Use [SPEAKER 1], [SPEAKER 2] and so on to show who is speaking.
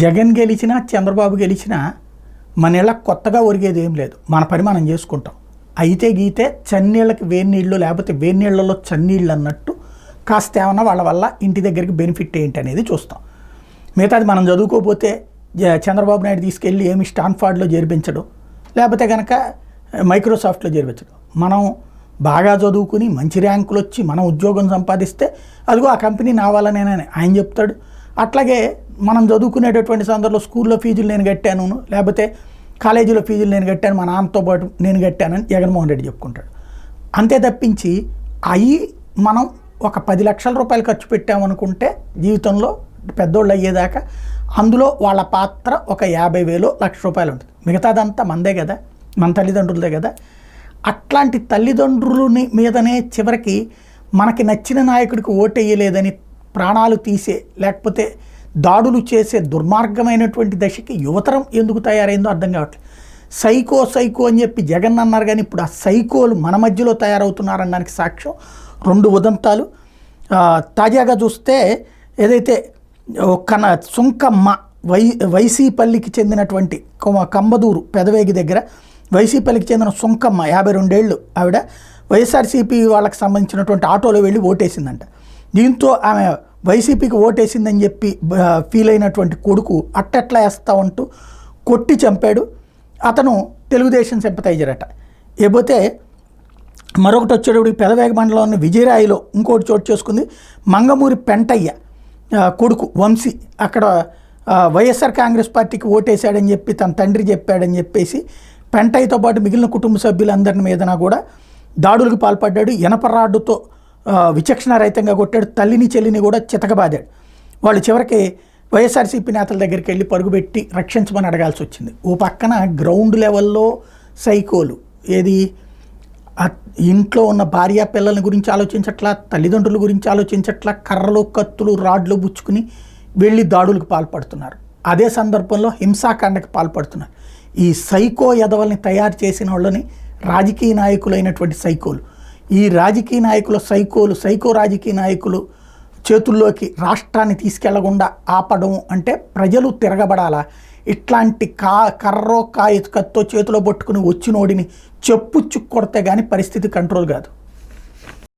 [SPEAKER 1] జగన్ గెలిచినా చంద్రబాబు గెలిచినా మన ఇళ్ళకి కొత్తగా ఒరిగేది ఏం లేదు. మన పని మనం చేసుకుంటాం. అయితే గీతే చన్నీళ్ళకి వేడినీళ్ళు లేకపోతే వేడినీళ్ళలో చన్నీళ్ళు అన్నట్టు కాస్త ఏమన్నా వాళ్ళ వల్ల ఇంటి దగ్గరికి బెనిఫిట్ ఏంటి అనేది చూస్తాం. మిగతాది మనం చదువుకోకపోతే చంద్రబాబు నాయుడు తీసుకెళ్ళి ఏమి స్టాన్ఫర్డ్లో చేర్పించడం, లేకపోతే కనుక మైక్రోసాఫ్ట్లో చేర్పించడం. మనం బాగా చదువుకుని మంచి ర్యాంకులు వచ్చి మనం ఉద్యోగం సంపాదిస్తే అదిగో ఆ కంపెనీ నావాలనేనని ఆయన చెప్తాడు. అట్లాగే మనం చదువుకునేటటువంటి సందర్భంలో స్కూల్లో ఫీజులు నేను కట్టాను, లేకపోతే కాలేజీలో ఫీజులు నేను కట్టాను, మా నాన్నతో పాటు నేను కట్టానని జగన్మోహన్ రెడ్డి చెప్పుకుంటాడు. అంతే తప్పించి అవి మనం ఒక 10 లక్షల రూపాయలు ఖర్చు పెట్టామనుకుంటే జీవితంలో పెద్దోళ్ళు అయ్యేదాకా అందులో వాళ్ళ పాత్ర ఒక 50,000 లక్ష రూపాయలు ఉంటుంది. మిగతాదంతా మందే కదా, మన తల్లిదండ్రులదే కదా. అట్లాంటి తల్లిదండ్రులని మీదనే చివరికి మనకి నచ్చిన నాయకుడికి ఓటేయలేదని ప్రాణాలు తీసే లేకపోతే దాడులు చేసే దుర్మార్గమైనటువంటి దశకి యువతరం ఎందుకు తయారైందో అర్థం కావట్లేదు. సైకో అని చెప్పి జగన్ అన్నారు, కానీ ఇప్పుడు ఆ సైకోలు మన మధ్యలో తయారవుతున్నారనడానికి సాక్ష్యం 2 ఉదంతాలు. తాజాగా చూస్తే ఏదైతే సుంకమ్మ వైసీపల్లికి చెందినటువంటి కంబదూరు పెదవేగి దగ్గర వైసీపల్లికి చెందిన సుంకమ్మ 52 ఏళ్ళు ఆవిడ వైఎస్ఆర్సీపీ వాళ్ళకి సంబంధించినటువంటి ఆటోలో వెళ్ళి ఓటేసిందంట. దీంతో ఆమె వైసీపీకి ఓటేసిందని చెప్పి ఫీల్ అయినటువంటి కొడుకు అట్టెట్లా వేస్తామంటూ కొట్టి చంపాడు. అతను తెలుగుదేశం సింపథైజర్ అట. లేకపోతే మరొకటి వచ్చేటప్పుడు పెదవేగ మండలంలోని విజయరాయిలో ఇంకోటి చోటు చేసుకుంది. మంగమూరి పెంటయ్య కొడుకు వంశీ అక్కడ వైఎస్ఆర్ కాంగ్రెస్ పార్టీకి ఓటేశాడని చెప్పి తన తండ్రి చెప్పాడని చెప్పేసి పెంటయ్యతో పాటు మిగిలిన కుటుంబ సభ్యులందరి మీదన కూడా దాడులకు పాల్పడ్డాడు. ఇనపరాడ్డుతో విచక్షణారహితంగా కొట్టాడు. తల్లిని చెల్లిని కూడా చితకబాదాడు. వాళ్ళు చివరికి వైఎస్ఆర్సీపీ నేతల దగ్గరికి వెళ్ళి పరుగుపెట్టి రక్షించమని అడగాల్సి వచ్చింది. ఓ పక్కన గ్రౌండ్ లెవెల్లో సైకోలు ఏది ఇంట్లో ఉన్న భార్య పిల్లల గురించి ఆలోచించట్లా, తల్లిదండ్రుల గురించి ఆలోచించట్లా, కర్రలు కత్తులు రాడ్లు బుచ్చుకుని వెళ్ళి దాడులకు పాల్పడుతున్నారు. అదే సందర్భంలో హింసాకాండకి పాల్పడుతున్నారు. ఈ సైకో ఎదవల్ని తయారు చేసిన వాళ్ళని రాజకీయ నాయకులైనటువంటి సైకోలు, ఈ రాజకీయ నాయకుల సైకో రాజకీయ నాయకులు చేతుల్లోకి రాష్ట్రాన్ని తీసుకెళ్లకుండా ఆపడం అంటే ప్రజలు తిరగబడాలా? ఇట్లాంటి కర్రో కత్తో చేతిలో పట్టుకుని వచ్చినోడిని చెప్పుచ్చు కొడితే కానీ పరిస్థితి కంట్రోల్ కాదు.